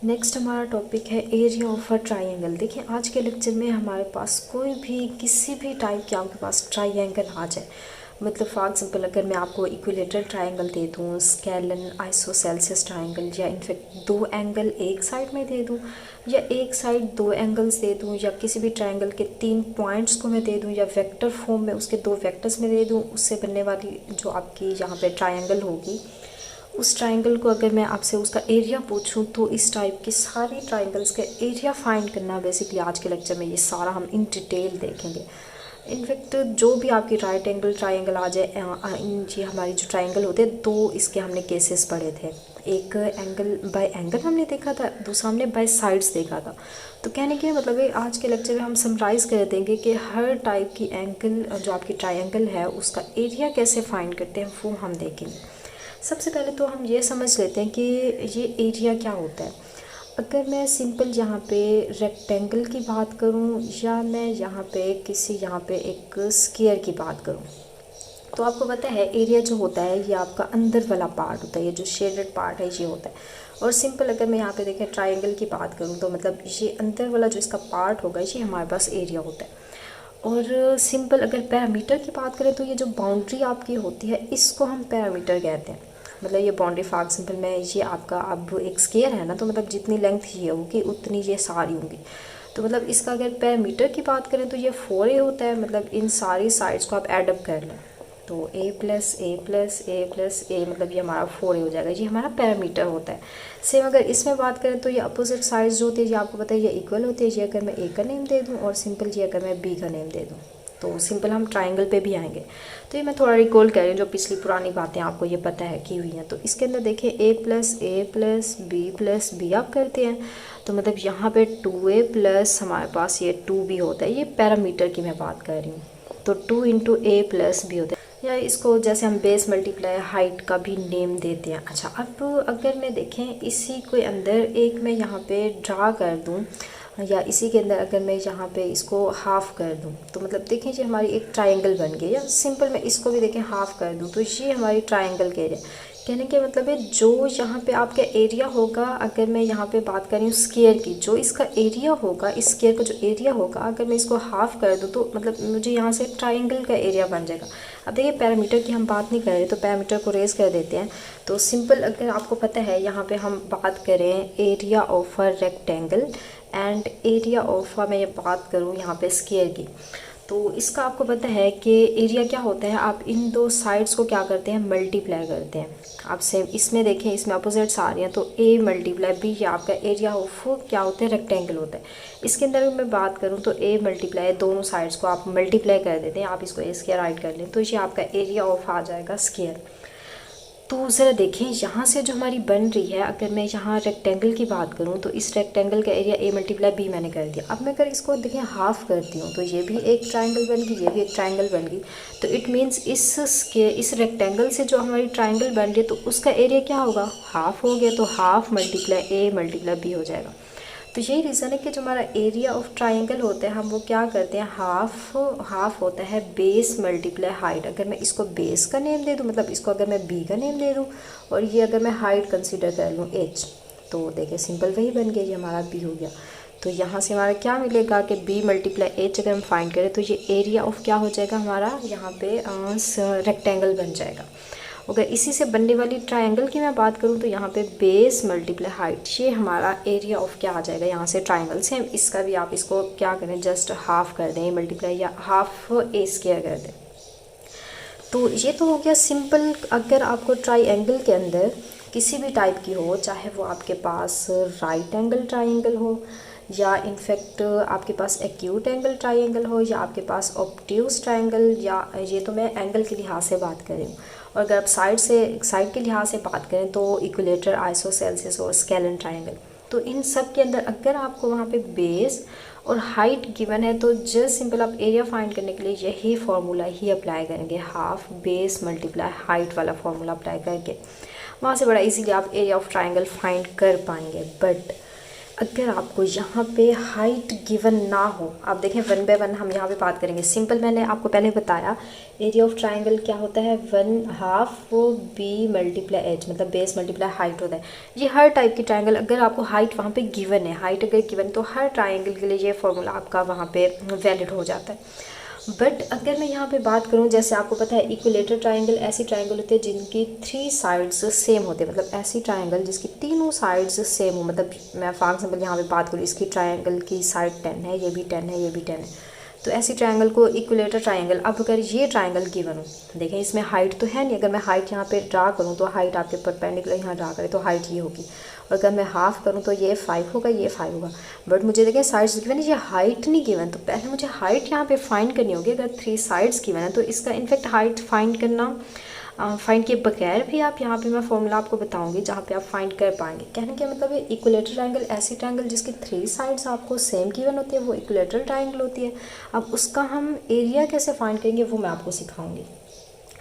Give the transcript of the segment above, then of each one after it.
Next हमारा topic है area of a triangle. देखिए आज के लेक्चर में हमारे पास कोई भी किसी भी टाइप के आपके पास ट्राइंगल आ जाए, मतलब फॉर एग्जांपल अगर मैं आपको इक्विलेटरल ट्राइंगल दे दूँ, स्केलन आइसोसेलेसिस ट्राइंगल, या इनफैक्ट दो एंगल एक साइड में दे दूँ, या एक साइड दो एंगल्स दे दूँ, या किसी भी ट्राइंगल के 3 पॉइंट्स को मैं दे दूँ, या वेक्टर फॉर्म में उसके 2 वेक्टर्स में दे दूँ, उससे बनने वाली जो आपकी यहाँ पे ट्राइंगल होगी, उस ट्राइंगल को अगर मैं आपसे उसका एरिया पूछूं तो इस टाइप की सारी ट्राइंगल्स का एरिया फाइंड करना बेसिकली आज के लेक्चर में ये सारा हम इन डिटेल देखेंगे। इनफैक्ट जो भी आपकी राइट एंगल ट्राइंगल आ जाए, ये हमारी जो ट्राइंगल होते हैं दो, इसके हमने केसेस पढ़े थे। एक एंगल बाय एंगल हमने देखा था, दूसरा हमने बाय साइड्स देखा था। तो कहने के मतलब है आज के लेक्चर में हम समराइज़ कर देंगे कि हर टाइप की एंगल जो आपकी ट्राइंगल है उसका एरिया कैसे फाइंड करते हैं वो हम देखेंगे। सबसे पहले तो हम ये समझ लेते हैं कि ये एरिया क्या होता है। अगर मैं सिंपल यहाँ पे रेक्टेंगल की बात करूँ, या मैं यहाँ पे किसी यहाँ पे एक स्क्वायर की बात करूँ, तो आपको पता है एरिया जो होता है ये आपका अंदर वाला पार्ट होता है, ये जो शेडेड पार्ट है ये होता है। और सिंपल अगर मैं यहाँ पे देखें ट्राइंगल की बात करूँ तो मतलब ये अंदर वाला जो इसका पार्ट होगा ये हमारे पास एरिया होता है। और सिंपल अगर पैरामीटर की बात करें तो ये जो बाउंड्री आपकी होती है इसको हम पैरामीटर कहते हैं। मतलब ये बाउंड्री फॉर एग्जाम्पल में ये आपका अब एक स्क्वायर है ना, तो मतलब जितनी लेंथ ये होगी उतनी ये सारी होंगी। तो मतलब इसका अगर पैरामीटर की बात करें तो ये 4a होता है। मतलब इन सारी साइड्स को आप एडअप कर लें तो a plus a plus a plus a, मतलब ये हमारा 4a हो जाएगा, ये हमारा पैरामीटर होता है। सेम अगर इसमें बात करें तो ये अपोजिट साइड्स जो होती है ये आपको पता है ये इक्वल होती है। ये अगर मैं a का नेम दे दूँ और सिंपल ये अगर मैं b का नेम दे दूँ तो सिंपल हम ट्राइंगल पे भी आएंगे। तो ये मैं थोड़ा रिकॉल कर रही हूँ जो पिछली पुरानी बातें आपको ये पता है की हुई हैं। तो इसके अंदर देखिए a प्लस बी आप करते हैं तो मतलब यहाँ पे 2a प्लस हमारे पास ये 2b होता है। ये पैरामीटर की मैं बात कर रही हूँ। तो 2 इंटू ए प्लस बी होता है, या इसको जैसे हम बेस मल्टीप्लाई हाइट का भी नेम देते हैं। अच्छा अब अगर मैं देखें इसी के अंदर एक मैं यहाँ पे ड्रा कर दूँ, या इसी के अंदर अगर मैं यहाँ पे इसको हाफ़ कर दूँ तो मतलब देखें ये हमारी एक ट्राइंगल बन गई। या सिंपल मैं इसको भी देखें हाफ़ कर दूँ तो ये हमारी ट्राइंगल के एरिया। कहने के मतलब है जो यहाँ पे आपका एरिया होगा, अगर मैं यहाँ पे बात कर रही हूँ स्क्वायर की, जो इसका एरिया होगा, इस स्क्वायर का जो एरिया होगा अगर मैं इसको हाफ़ कर दूँ तो मतलब मुझे यहाँ से ट्राइंगल का एरिया बन जाएगा। अब देखिए पैरामीटर की हम बात नहीं कर रहे तो पैरामीटर को रेज कर देते हैं। तो सिंपल अगर आपको पता है यहाँ पे हम बात करें area of a rectangle and area of मैं ये बात करूँ यहाँ पे स्क्वायर की, तो इसका आपको पता है कि एरिया क्या होता है, आप इन दो साइड्स को क्या करते हैं मल्टीप्लाई करते हैं। आप सेम इसमें देखें इसमें अपोजिट्स आ रही हैं तो a मल्टीप्लाई b ये आपका एरिया ऑफ क्या होता है रेक्टेंगल होता है। इसके अंदर अगर मैं बात करूँ तो a मल्टीप्लाई दोनों साइड्स को आप मल्टीप्लाई कर देते हैं, आप इसको a स्क्वायर राइट कर लें तो ये आपका एरिया ऑफ आ जाएगा स्क्वायर। तो ज़रा देखें यहाँ से जो हमारी बन रही है, अगर मैं यहाँ रेक्टेंगल की बात करूँ तो इस रेक्टेंगल का एरिया a मल्टीप्लाई b मैंने कर दिया। अब मैं अगर इसको देखें हाफ़ करती हूँ तो ये भी एक ट्राइंगल बन गई, ये भी एक ट्राइंगल बन गई। तो इट मीन्स इस रेक्टेंगल से जो हमारी ट्राइंगल बन रही है तो उसका एरिया क्या होगा, हाफ़ हो गया। तो half multiply a multiply b हो जाएगा। तो यही रीज़न है कि जो हमारा एरिया ऑफ ट्राइंगल होता है हम वो क्या करते हैं हाफ होता है बेस मल्टीप्लाई हाइट। अगर मैं इसको बेस का नेम दे दूँ, मतलब इसको अगर मैं b का नेम दे दूँ और ये अगर मैं हाइट कंसीडर कर लूँ h, तो देखिए सिंपल वही बन गया, ये हमारा b हो गया। तो यहाँ से हमारा क्या मिलेगा कि b मल्टीप्लाई h अगर हम फाइंड करें तो ये एरिया ऑफ क्या हो जाएगा हमारा यहाँ पे रेक्टेंगल बन जाएगा। अगर इसी से बनने वाली ट्राइंगल की मैं बात करूँ तो यहाँ पे बेस मल्टीप्लाई हाइट ये हमारा एरिया ऑफ क्या आ जाएगा यहाँ से ट्राइंगल से। इसका भी आप इसको क्या करें जस्ट हाफ़ कर दें मल्टीप्लाई, या हाफ a स्क्वायर कर दें। तो ये तो हो गया सिंपल। अगर आपको ट्राइंगल के अंदर किसी भी टाइप की हो, चाहे वो आपके पास राइट एंगल ट्राइंगल हो, या इनफैक्ट आपके पास एक्यूट एंगल ट्राइंगल हो, या आपके पास ऑब्ट्यूज ट्राइंगल, या ये तो मैं एंगल के लिहाज से बात कर रही हूँ। और अगर आप साइड के लिहाज से बात करें तो इक्विलेटर आइसोसेलेसिस और स्केलन ट्राइंगल, तो इन सब के अंदर अगर आपको वहाँ पे बेस और हाइट गिवन है तो जस्ट सिंपल आप एरिया फाइंड करने के लिए यही फार्मूला ही अप्लाई करेंगे, हाफ बेस मल्टीप्लाई हाइट वाला फार्मूला अप्लाई करके वहाँ से बड़ा इजीली आप एरिया ऑफ ट्राइंगल फाइंड कर पाएंगे। बट अगर आपको यहाँ पे हाइट गिवन ना हो, आप देखें वन बाय वन हम यहाँ पे बात करेंगे। सिंपल मैंने आपको पहले बताया एरिया ऑफ ट्राइंगल क्या होता है, 1/2 बी मल्टीप्लाई एच, मतलब बेस मल्टीप्लाई हाइट होता है। ये हर टाइप की ट्राइंगल, अगर आपको हाइट वहाँ पे गिवन है, हाइट अगर गिवन तो हर ट्राइंगल के लिए ये फॉर्मूला आपका वहाँ पे वैलिड हो जाता है। बट अगर मैं यहाँ पे बात करूँ, जैसे आपको पता है इक्विलेटरल ट्राइंगल ऐसी ट्राइंगल होते हैं जिनकी 3 साइड्स सेम होते हैं, मतलब ऐसी ट्राइंगल जिसकी तीनों साइड्स सेम हो। मतलब मैं फॉर एग्जाम्पल यहाँ पे बात करूँ, इसकी ट्राइंगल की साइड 10 है, ये भी 10 है, ये भी 10 है, तो ऐसी ट्राइंगल को इक्विलेटरल ट्राइंगल। अब अगर ये ट्राइंगल गिवन हो, देखें इसमें हाइट तो है नहीं, अगर मैं हाइट यहाँ पे ड्रा करूँ तो हाइट आपके परपेंडिकुलर यहाँ ड्रा करें तो हाइट ये होगी, और अगर मैं हाफ करूँ तो ये 5 होगा, ये 5 होगा। बट मुझे देखें साइड्स गिवन है, ये हाइट नहीं गिवन, तो पहले मुझे हाइट यहाँ पे फाइंड करनी होगी। अगर 3 साइड्स गिवन है तो इसका इनफैक्ट हाइट फाइंड करना, फाइंड के बगैर भी आप यहाँ पे मैं फॉर्मूला आपको बताऊंगी जहाँ पे आप फाइंड कर पाएंगे। कहने का मतलब है इक्विलेटरल ट्राइंगल ऐसी ट्राइंगल जिसकी 3 साइड्स आपको सेम गिवन होती है, वो इक्विलेटरल ट्राइंगल होती है। अब उसका हम एरिया कैसे फाइंड करेंगे वो मैं आपको सिखाऊंगी।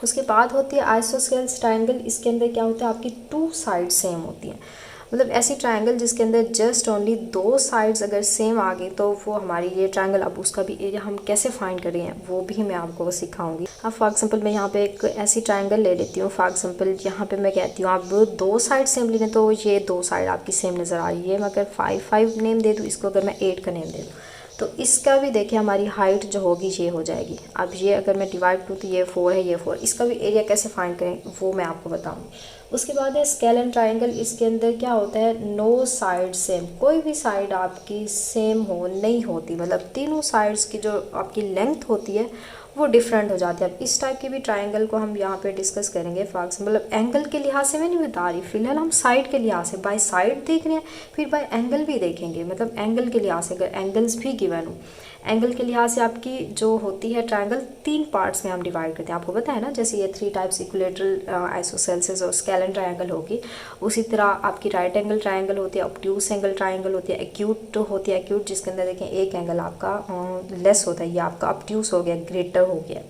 उसके बाद होती है आइसोसेलेस ट्राइंगल। इसके अंदर क्या होता है, आपकी 2 साइड सेम होती हैं, मतलब ऐसी ट्राइंगल जिसके अंदर जस्ट ओनली 2 साइड्स अगर सेम आ गई तो वो हमारी ये ट्राइंगल। अब उसका भी एरिया हम कैसे फाइंड कर रहे हैं वो भी मैं आपको सिखाऊंगी। अब फॉर एग्जांपल मैं यहाँ पे एक ऐसी ट्राइंगल ले लेती हूँ। फॉर एग्जांपल यहाँ पे मैं कहती हूँ आप 2 साइड सेम लें, तो ये 2 साइड आपकी सेम नज़र आ रही है। मैं अगर 5 नेम दे दूँ इसको, अगर मैं 8 का नेम दे दूँ तो इसका भी देखिए हमारी हाइट जो होगी ये हो जाएगी। अब ये अगर मैं डिवाइड करूँ तो ये 4 है, ये 4, इसका भी एरिया कैसे फाइंड करें वो मैं आपको बताऊँ। उसके बाद है स्केल एंड ट्राइंगल। इसके अंदर क्या होता है, नो साइड सेम, कोई भी साइड आपकी सेम हो नहीं होती, मतलब तीनों साइड्स की जो आपकी लेंथ होती है वो डिफरेंट हो जाती है। अब इस टाइप की भी ट्राइंगल को हम यहाँ पे डिस्कस करेंगे। फॉर एग्जाम्पल मतलब एंगल के लिहाज से मैं नहीं बता रही, फिलहाल हम साइड के लिहाज से बाय साइड देख रहे हैं, फिर बाय एंगल भी देखेंगे। मतलब एंगल के लिहाज से अगर एंगल्स भी गिवन हो, एंगल के लिहाज से आपकी जो होती है ट्राइंगल 3 पार्ट्स में हम डिवाइड करते हैं। आपको पता है ना, जैसे ये 3 टाइप्स इक्विलेटरल, आइसोसेलेस और स्केल एंड ट्राइंगल होगी, उसी तरह आपकी राइट एंगल ट्राइंगल होती है, ऑब्ट्यूस एंगल ट्राइंगल होती है, एक्यूट होती है। एक्यूट जिसके अंदर देखें एक एंगल आपका लेस होता है, ये आपका ऑब्ट्यूस हो गया, ग्रेटर हो गया,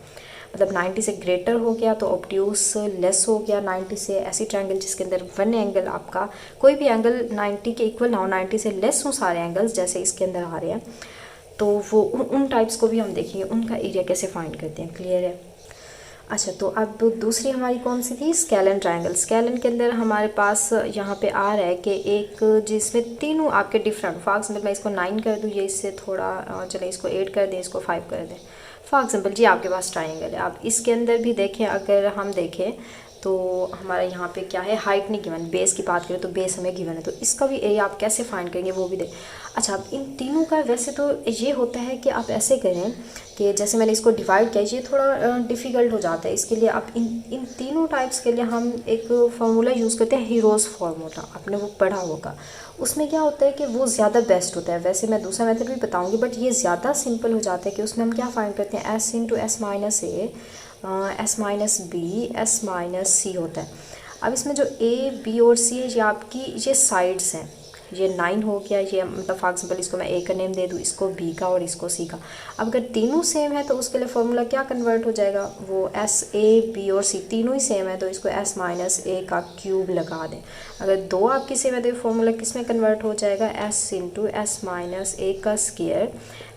मतलब 90 से ग्रेटर हो गया तो ऑब्ट्यूस लेस हो गया 90 से। ऐसी ट्राइंगल जिसके अंदर 1 एंगल आपका, कोई भी एंगल 90 के इक्वल ना हो, 90 से लेस हो सारे एंगल्स जैसे इसके अंदर आ रहे हैं, तो वो उन टाइप्स को भी हम देखेंगे, उनका एरिया कैसे फाइंड करते हैं। क्लियर है? अच्छा, तो अब दूसरी हमारी कौन सी थी, scale and triangle. Scale and के अंदर हमारे पास यहाँ पे आ रहा है कि एक जिसमें तीनों आपके डिफरेंट, फॉर एग्जाम्पल मैं इसको 9 कर दूँ, ये इससे थोड़ा चले इसको 8 कर दें, इसको 5 कर दें। फॉर एग्जाम्पल जी आपके पास ट्राइंगल है, आप इसके अंदर भी देखें, अगर हम देखें तो हमारा यहाँ पे क्या है, हाइट नहीं गिवन, बेस की बात करें तो बेस हमें गिवन है, तो इसका भी एरिया आप कैसे फाइंड करेंगे वो भी दें। अच्छा, अब इन तीनों का वैसे तो ये होता है कि आप ऐसे करें कि जैसे मैंने इसको डिवाइड किया, ये थोड़ा डिफ़िकल्ट हो जाता है, इसके लिए आप इन तीनों टाइप्स के लिए हम एक फार्मूला यूज़ करते हैं, हीरोज़ फार्मूला, आपने वो पढ़ा होगा। उसमें क्या होता है कि वो ज़्यादा बेस्ट होता है। वैसे मैं दूसरा मेथड भी बताऊंगी, बट ये ज़्यादा सिंपल हो जाता है कि उसमें हम क्या फाइंड करते हैं, s into s minus a, s minus b, s minus c होता है। अब इसमें जो ए बी और सी है ये आपकी ये साइड्स हैं, ये 9 हो गया, ये मतलब फॉर एग्जाम्पल इसको मैं ए का नेम दे दूँ, इसको बी का और इसको सी का। अब अगर तीनों सेम है तो उसके लिए फॉर्मूला क्या कन्वर्ट हो जाएगा, वो एस ए बी और सी तीनों ही सेम है तो इसको एस माइनस ए का क्यूब लगा दें। अगर 2 आपकी सेम है तो फॉर्मूला किस में कन्वर्ट हो जाएगा, एस इंटू एस माइनस ए का स्क्वायर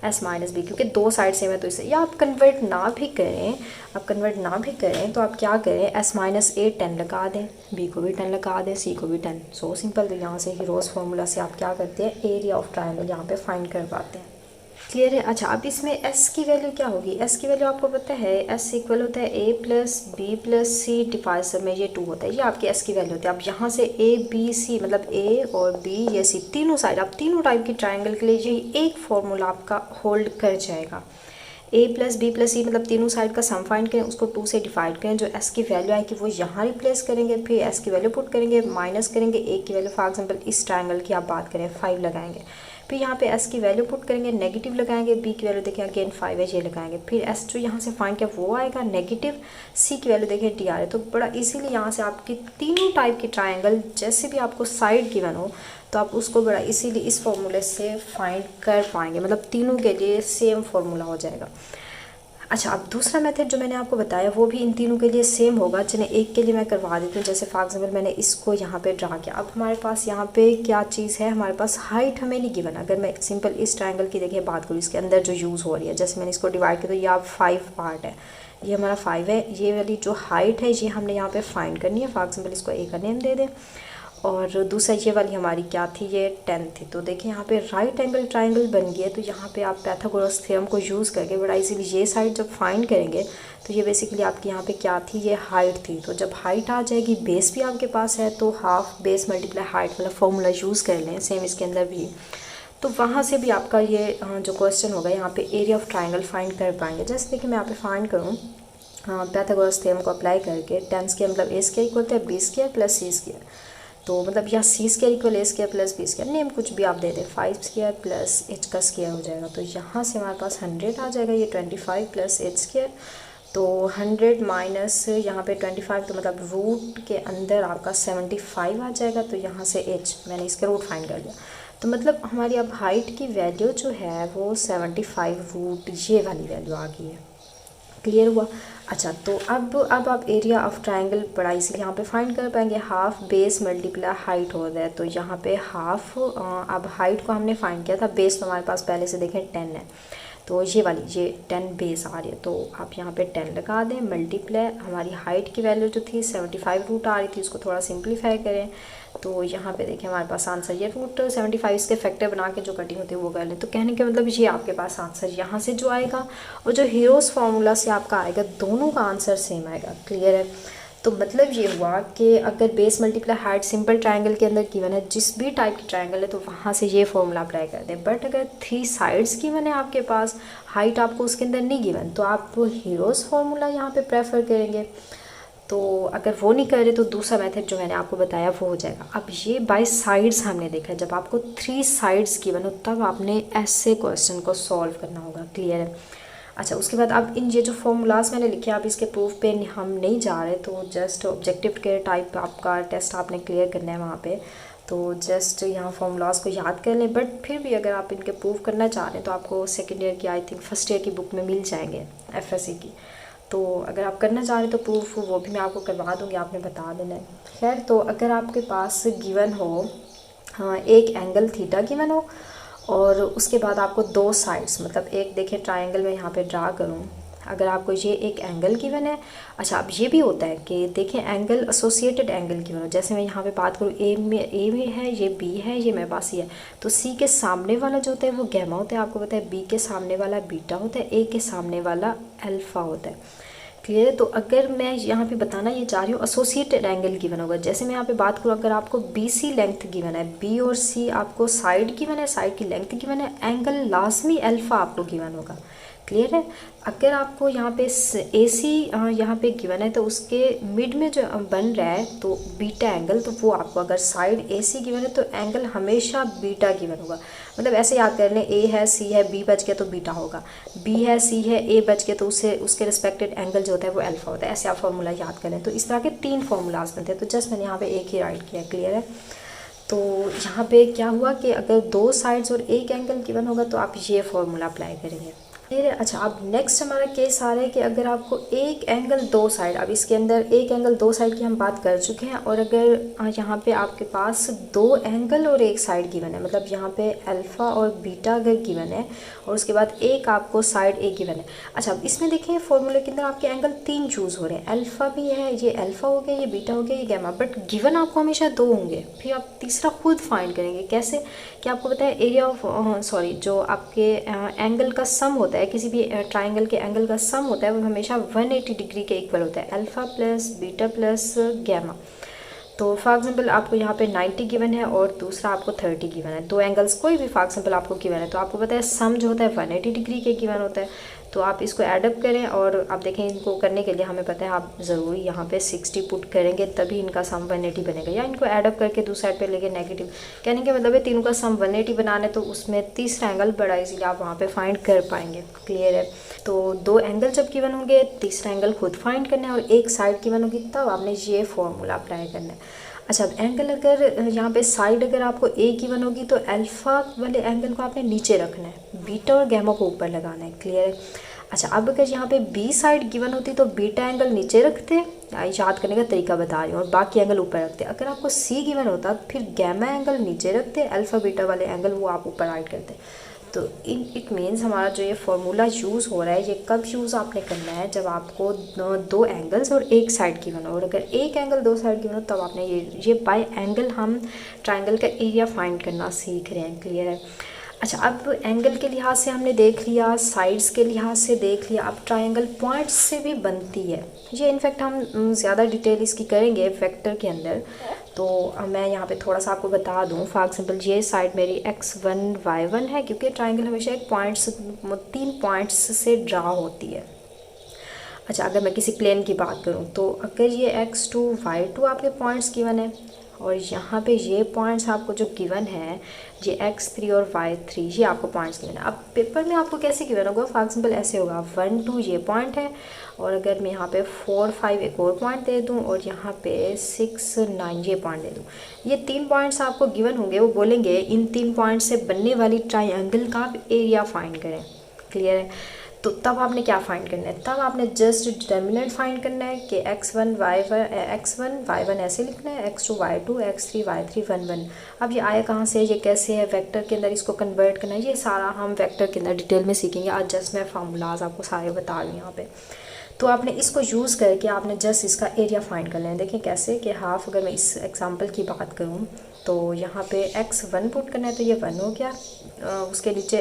एस माइनस बी, क्योंकि 2 साइड सेम है तो इसे, या आप कन्वर्ट ना भी करें तो आप क्या करें, एस माइनस ए 10 लगा दें, बी को भी 10 लगा दें, सी को भी 10। So simple. तो यहाँ से हीरोज़ फार्मूला से आप क्या करते हैं, एरिया ऑफ ट्राइंगल यहाँ पे फाइंड कर पाते हैं। क्लियर है? अच्छा, अब इसमें एस की वैल्यू क्या होगी, एस की वैल्यू आपको पता है, एस इक्वल होता है ए प्लस बी प्लस सी डिवाइड में ये 2 होता है, ये आपकी एस की वैल्यू होती है। अब यहाँ से ए बी सी मतलब ए और बी ये सी तीनों साइड, आप तीनों टाइप की ट्राइंगल के लिए यही एक फॉर्मूला आपका होल्ड कर जाएगा। ए प्लस बी प्लस सी मतलब तीनों साइड का सम फाइंड करें, उसको 2 से डिवाइड करें, जो एस की वैल्यू आएगी वो यहाँ रिप्लेस करेंगे, फिर एस की वैल्यू पुट करेंगे, माइनस करेंगे ए की वैल्यू, फॉर एग्जांपल इस ट्रायंगल की आप बात करें 5 लगाएंगे, फिर यहाँ पे एस की वैल्यू पुट करेंगे, नेगेटिव लगाएंगे, बी की वैल्यू देखें अगेन 5 है ये लगाएंगे, फिर एस जो यहाँ से फाइंड किया वो आएगा नेगेटिव, सी की वैल्यू देखें डी आर है। तो बड़ा इजीली यहाँ से आपकी तीनों टाइप की ट्रायंगल जैसे भी आपको साइड गिवन हो तो आप उसको बड़ा इजीली इस फॉर्मूले से फाइंड कर पाएंगे, मतलब तीनों के लिए सेम फार्मूला हो जाएगा। अच्छा, अब दूसरा मेथड जो मैंने आपको बताया वो भी इन तीनों के लिए सेम होगा। जिन्हें एक के लिए मैं करवा देती हूँ। जैसे फॉर एग्जाम्पल मैंने इसको यहाँ पे ड्रा किया। अब हमारे पास यहाँ पे क्या चीज़ है, हमारे पास हाइट हमें नहीं गिवन। अगर मैं सिंपल इस ट्रायंगल की देखिए बात करूँ, इसके अंदर जो यूज़ हो रही है, जैसे मैंने इसको डिवाइड किया तो ये आप 5 पार्ट है, ये हमारा 5 है। ये वाली जो हाइट है ये हमने यहाँ पे फाइंड करनी है। फॉर एग्जाम्पल इसको ए का नेम दे दें। और दूसरा ये वाली हमारी क्या थी, ये 10 थी। तो देखिए यहाँ पे राइट एंगल ट्रायंगल बन गया। तो यहाँ पे आप पाइथागोरस थ्योरम को यूज़ करके बड़ा इजीली ये साइड जब फाइंड करेंगे तो ये बेसिकली आपकी यहाँ पे क्या थी, ये हाइट थी। तो जब हाइट आ जाएगी, बेस भी आपके पास है, तो हाफ बेस मल्टीप्लाई हाइट वाला फॉर्मूला यूज़ कर लें। सेम इसके अंदर भी, तो वहाँ से भी आपका ये जो क्वेश्चन होगा यहाँ पे एरिया ऑफ ट्रायंगल फाइंड कर पाएंगे। जैसे देखिए मैं यहाँ पे फाइंड करूँ पाइथागोरस थ्योरम को अप्लाई करके, 10 स्क्वायर मतलब ए स्क्वायर इक्वल है b square plus c square. तो मतलब यहाँ c square equal a square plus b square, name कुछ भी आप दे दें, 5 स्क्वायर प्लस एच का स्क्वायर हो जाएगा। तो यहाँ से हमारे पास 100 आ जाएगा, ये 25 प्लस एच स्क्वायर। तो 100 माइनस यहाँ पे 25, तो मतलब रूट के अंदर आपका 75 आ जाएगा। तो यहाँ से एच मैंने इसका रूट फाइंड कर लिया। तो मतलब हमारी अब हाइट की वैल्यू जो है वो 75 रूट ये वाली वैल्यू आ गई है। क्लियर हुआ। अच्छा, तो अब आप एरिया ऑफ ट्रायंगल बड़ा इसीलिए यहाँ पे फाइंड कर पाएंगे। हाफ बेस मल्टीप्लाई हाइट हो रहा है। तो यहाँ पे हाफ, अब हाइट को हमने फाइंड किया था, बेस तो हमारे पास पहले से देखें 10 है। तो ये वाली ये 10 बेस आ रही है। तो आप यहाँ पे 10 लगा दें, मल्टीप्लाई हमारी हाइट की वैल्यू जो थी 75 रूट आ रही थी, उसको थोड़ा सिंप्लीफाई करें। तो यहाँ पे देखें हमारे पास आंसर ये रूट 75 के फैक्टर बना के जो कटिंग होती है वो कर लें। तो कहने का मतलब ये आपके पास आंसर यहाँ से जो आएगा और जो हीरोज़ फार्मूला से आपका आएगा, दोनों का आंसर सेम आएगा। क्लियर है। तो मतलब ये हुआ कि अगर base multiply height simple triangle के अंदर गिवन है, जिस भी टाइप की ट्रायंगल है, तो वहाँ से ये फॉर्मूला अप्लाई कर दें। बट अगर 3 साइड्स गिवन है आपके पास, हाइट आपको उसके अंदर नहीं गिवन, तो आप हीरोज़ फार्मूला यहाँ पे प्रेफर करेंगे। तो अगर वो नहीं कर रहे तो दूसरा मेथड जो मैंने आपको बताया वो हो जाएगा। अब ये बाय साइड्स हमने देखा है, जब आपको 3 साइड्स गिवन हो तब आपने ऐसे क्वेश्चन को सॉल्व करना होगा। क्लियर है। अच्छा, उसके बाद अब इन ये जो फॉर्मूलाज मैंने लिखे, आप इसके प्रूफ पे हम नहीं जा रहे, तो जस्ट ऑब्जेक्टिव के टाइप आपका टेस्ट आपने क्लियर करना है वहाँ पे। तो जस्ट यहाँ फॉर्मूलाज को याद कर लें। बट फिर भी अगर आप इनके प्रूफ करना चाह रहे हैं तो आपको सेकेंड ईयर की, आई थिंक फर्स्ट ईयर की बुक में मिल जाएंगे एफएससी की। तो अगर आप करना चाह रहे हैं तो प्रूफ वो भी मैं आपको करवा दूँगी, आपने बता देना है। खैर, तो अगर आपके पास गिवन हो, हाँ, एक एंगल थीटा गिवन हो और उसके बाद आपको 2 साइड्स, मतलब एक देखिए ट्रायंगल में यहाँ पे ड्रा करूँ, अगर आपको ये एक एंगल गिवन है। अच्छा, अब ये भी होता है कि देखिए एंगल एसोसिएटेड एंगल गिवन हो। जैसे मैं यहाँ पे बात करूँ, ए में है, ये बी है, ये मेरे पास ये है। तो सी के सामने वाला जो होता है वो गैमा होता है, आपको पता है। बी के सामने वाला बीटा होता है, ए के सामने वाला अल्फ़ा होता है। क्लियर है। तो अगर मैं यहाँ पे बताना ये चाह रही हूँ एसोसिएटेड एंगल गिवन होगा। जैसे मैं यहाँ पे बात करूँ, अगर आपको बी सी लेंथ गिवन है, बी और सी आपको साइड गिवन है, साइड की लेंथ गिवन है, एंगल लाजमी अल्फ़ा आपको गिवन होगा। क्लियर है। अगर आपको यहाँ पे ए सी यहाँ पे गिवन है तो उसके मिड में जो बन रहा है तो बीटा एंगल, तो वो आपको अगर साइड ए सी गिवन है तो एंगल हमेशा बीटा गिवन होगा। मतलब ऐसे याद कर लें, ए है, सी है, बी बच गया तो बीटा होगा, बी है, सी है, ए बच गया तो उसके रिस्पेक्टेड एंगल जो होता है वो अल्फ़ा होता है। ऐसे आप फार्मूला याद करें। तो इस तरह के 3 फार्मूलाज बनते हैं। तो जस्ट मैंने यहाँ पे एक ही राइट किया। क्लियर है। तो यहाँ पे क्या हुआ कि अगर 2 साइड्स और एक एंगल गिवन होगा तो आप ये फार्मूला अप्लाई करेंगे। फिर अच्छा, अब नेक्स्ट हमारा केस आ रहा है कि अगर आपको एक एंगल 2 साइड, अब इसके अंदर एक एंगल 2 साइड की हम बात कर चुके हैं, और अगर यहाँ पे आपके पास 2 एंगल और एक साइड गिवन है, मतलब यहाँ पे अल्फ़ा और बीटा अगर गिवन है और उसके बाद एक आपको साइड ए गिवन है। अच्छा, अब इसमें देखिए फॉर्मूले के अंदर आपके एंगल 3 चूज़ हो रहे हैं। अल्फ़ा भी है, ये अल्फ़ा हो गया, ये बीटा हो गया, ये गैमा, बट गिवन आपको हमेशा 2 होंगे। फिर आप तीसरा खुद फाइंड करेंगे। कैसे कि आपको पता है एरिया ऑफ जो आपके एंगल का सम होता है, किसी भी ट्रायंगल के एंगल का सम होता है वो हमेशा 180 डिग्री के इक्वल होता है, alpha plus beta plus gamma. तो फॉर एग्जांपल आपको यहाँ पे 90 गिवन है और दूसरा आपको 30 गिवन है। 2 एंगल्स कोई भी फॉर एग्जांपल आपको गिवन है, तो आपको पता है सम जो होता है 180 डिग्री के गिवन होता है। तो आप इसको एडअप करें और आप देखें, इनको करने के लिए हमें पता है आप ज़रूरी यहाँ पे 60 पुट करेंगे तभी इनका सम 180 बनेगा, या इनको एडअप करके दूसरी साइड पे लेके नेगेटिव। कहने के मतलब है तीनों का सम 180 बनाना है, तो उसमें तीसरा एंगल बड़ा इजीली आप वहाँ पे फाइंड कर पाएंगे। क्लियर है। तो 2 एंगल जब गिवन होंगे, तीसरा एंगल खुद फाइंड करना है और एक साइड गिवन होगी तब आपने ये फॉर्मूला अप्लाई करना है। अच्छा, अब एंगल अगर यहाँ पे साइड अगर आपको ए गिवन होगी तो अल्फ़ा वाले एंगल को आपने नीचे रखना है, बीटा और गैमा को ऊपर लगाना है। क्लियर है। अच्छा, अब अगर यहाँ पे बी साइड गिवन होती तो बीटा एंगल नीचे रखते, याद करने का तरीका बता रही हूँ, और बाकी एंगल ऊपर रखते। अगर आपको सी गिवन होता फिर गैमा एंगल नीचे रखते, अल्फ़ा बीटा वाले एंगल वो आप ऊपर राइट करते। तो इट मीन्स हमारा जो ये फार्मूला यूज़ हो रहा है, ये कब यूज़ आपने करना है, जब आपको दो एंगल्स और एक साइड गिवन हो, और अगर एक एंगल दो साइड गिवन हो तब आपने ये बाय एंगल हम ट्राइंगल का एरिया फाइंड करना सीख रहे हैं। क्लियर है? अच्छा, अब एंगल के लिहाज से हमने देख लिया, साइड्स के लिहाज से देख लिया, अब ट्रायंगल पॉइंट्स से भी बनती है। ये इनफैक्ट हम ज़्यादा डिटेल इसकी करेंगे वेक्टर के अंदर। तो मैं यहाँ पे थोड़ा सा आपको बता दूँ, फॉर एग्जांपल ये साइड मेरी x1 y1 है, क्योंकि ट्रायंगल हमेशा एक पॉइंट्स 3 पॉइंट्स से ड्रा होती है। अच्छा, अगर मैं किसी प्लेन की बात करूँ तो अगर ये x2 y2 आपके पॉइंट्स गिवन है, और यहाँ पे ये पॉइंट्स आपको जो गिवन है, ये x3 और y3 ये आपको पॉइंट्स गिवन है। अब पेपर में आपको कैसे गिवन होगा, फॉर एग्जांपल ऐसे होगा 1 2 ये पॉइंट है, और अगर मैं यहाँ पे 4 5 एक और पॉइंट दे दूँ, और यहाँ पे 6 9 ये पॉइंट दे दूँ, ये 3 पॉइंट्स आपको गिवन होंगे। वो बोलेंगे इन 3 पॉइंट से बनने वाली ट्राइंगल का आप एरिया फाइंड करें। क्लियर है? तो तब आपने क्या फाइंड करना है, तब आपने जस्ट डिटर्मिनेंट फाइंड करना है कि x1 y1 ऐसे लिखना है, x2 y2 x3 y3 1 1। अब ये आया कहाँ से, ये कैसे है, वेक्टर के अंदर इसको कन्वर्ट करना है, ये सारा हम वेक्टर के अंदर डिटेल में सीखेंगे। आज जस्ट मैं फार्मूलाज आपको सारे बता रही हूँ यहाँ पे। तो आपने इसको यूज़ करके आपने जस्ट इसका एरिया फाइंड कर लेना है। देखें कैसे कि हाफ, अगर मैं इस एग्जांपल की बात करूँ तो यहाँ पे x1 पुट करना है तो ये 1 हो गया, उसके नीचे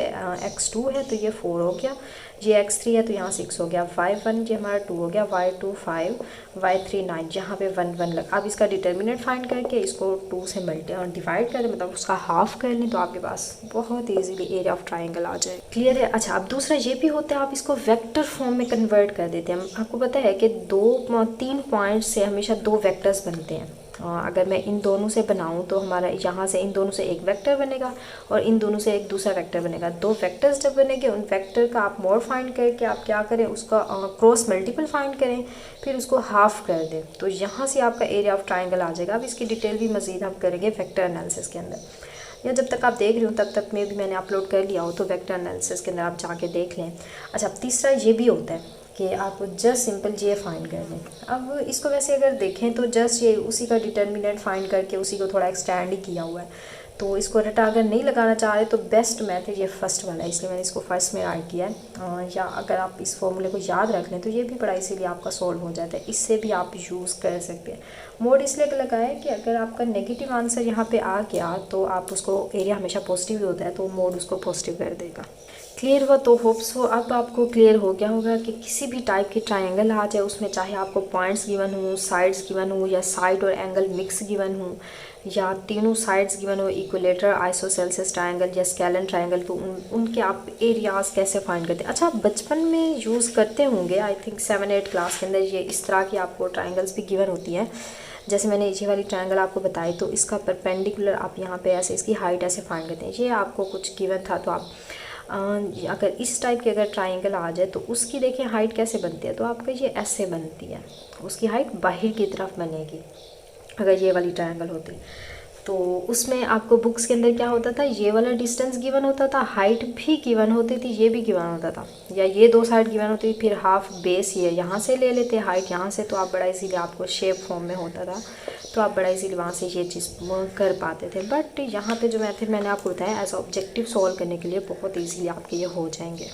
x2 है तो ये 4 हो गया, ये x3 है तो यहाँ 6 हो गया, y1 ये हमारा 2 हो गया, y2 5 y3 9, यहाँ पे 1 1 लगा। अब इसका डिटर्मिनेंट फाइंड करके इसको 2 से डिवाइड करें, मतलब उसका हाफ कर लें, तो आपके पास बहुत ईजीली एरिया ऑफ ट्राइंगल आ जाए। क्लियर है? अच्छा, अब दूसरा ये भी होता है, आप इसको वेक्टर फॉर्म में कन्वर्ट कर देते हैं। आपको पता है कि 3 पॉइंट से हमेशा 2 वेक्टर्स बनते हैं। अगर मैं इन दोनों से बनाऊं तो हमारा यहाँ से इन दोनों से एक वेक्टर बनेगा, और इन दोनों से एक दूसरा वेक्टर बनेगा। 2 वेक्टर्स जब बनेंगे, उन वेक्टर का आप मोड फाइंड करके आप क्या करें, उसका क्रॉस मल्टीपल फाइंड करें, फिर उसको हाफ कर दें, तो यहाँ से आपका एरिया ऑफ ट्राइंगल आ जाएगा। अब इसकी डिटेल भी मज़ीद हम करेंगे वेक्टर एनालिसिस के अंदर, या जब तक आप देख रहे हो तब तक में भी मैंने अपलोड कर लिया हो, तो वेक्टर एनालिसिस के अंदर आप जाके देख लें। अच्छा, तीसरा ये भी होता है कि आप जस्ट सिंपल ये फाइंड कर लें। अब इसको वैसे अगर देखें तो जस्ट ये उसी का डिटर्मिनेंट फाइंड करके उसी को थोड़ा एक्सटेंड ही किया हुआ है। तो इसको रटा अगर नहीं लगाना चाह रहे तो बेस्ट मेथड ये फर्स्ट वाला है, इसलिए मैंने इसको फर्स्ट में राइट किया है। या अगर आप इस फॉर्मूले को याद रख लें तो ये भी बड़ा इसीलिए आपका सॉल्व हो जाता है, इससे भी आप यूज़ कर सकते हैं। मोड इसलिए लगाया कि अगर आपका नेगेटिव आंसर यहाँ पे आ गया तो आप उसको, एरिया हमेशा पॉजिटिव होता है तो मोड उसको पॉजिटिव कर देगा। क्लियर हुआ? तो होप्स हो अब आपको क्लियर हो गया होगा कि किसी भी टाइप की ट्रायंगल आ जाए, उसमें चाहे आपको पॉइंट्स गिवन हो, साइड्स गिवन हो, या साइड और एंगल मिक्स गिवन हो, या तीनों साइड्स गिवन हो, इक्विलेटरल, आइसोसेलेस ट्रायंगल या स्केलन ट्रायंगल, तो उनके आप एरियाज़ कैसे फाइंड करते हैं। अच्छा, बचपन में यूज़ करते होंगे, आई थिंक 7 8 क्लास के अंदर ये इस तरह की आपको ट्रायंगल्स भी गिवन होती हैं। जैसे मैंने ये वाली ट्रायंगल आपको बताई, तो इसका परपेंडिकुलर आप यहाँ पे ऐसे इसकी हाइट ऐसे फाइंड करते हैं। ये आपको कुछ गिवन था, तो आप अगर इस टाइप की अगर ट्रायंगल आ जाए तो उसकी देखिए हाइट कैसे बनती है, तो आपका ये ऐसे बनती है, उसकी हाइट बाहर की तरफ बनेगी अगर ये वाली ट्रायंगल होती। तो उसमें आपको बुक्स के अंदर क्या होता था, ये वाला डिस्टेंस गिवन होता था, हाइट भी गिवन होती थी, ये भी गिवन होता था, या ये 2 साइड गिवन होती थी, फिर हाफ बेस ये यहाँ से ले लेते, हाइट यहाँ से, तो आप बड़ा इजीली आपको शेप फॉर्म में होता था, तो आप बड़ा इजीली वहाँ से ये चीज़ कर पाते थे। बट यहाँ पे जो मेथड मैंने आपको बताया एज ऑब्जेक्टिव सॉल्व करने के लिए बहुत ईजीली आपके ये हो जाएंगे।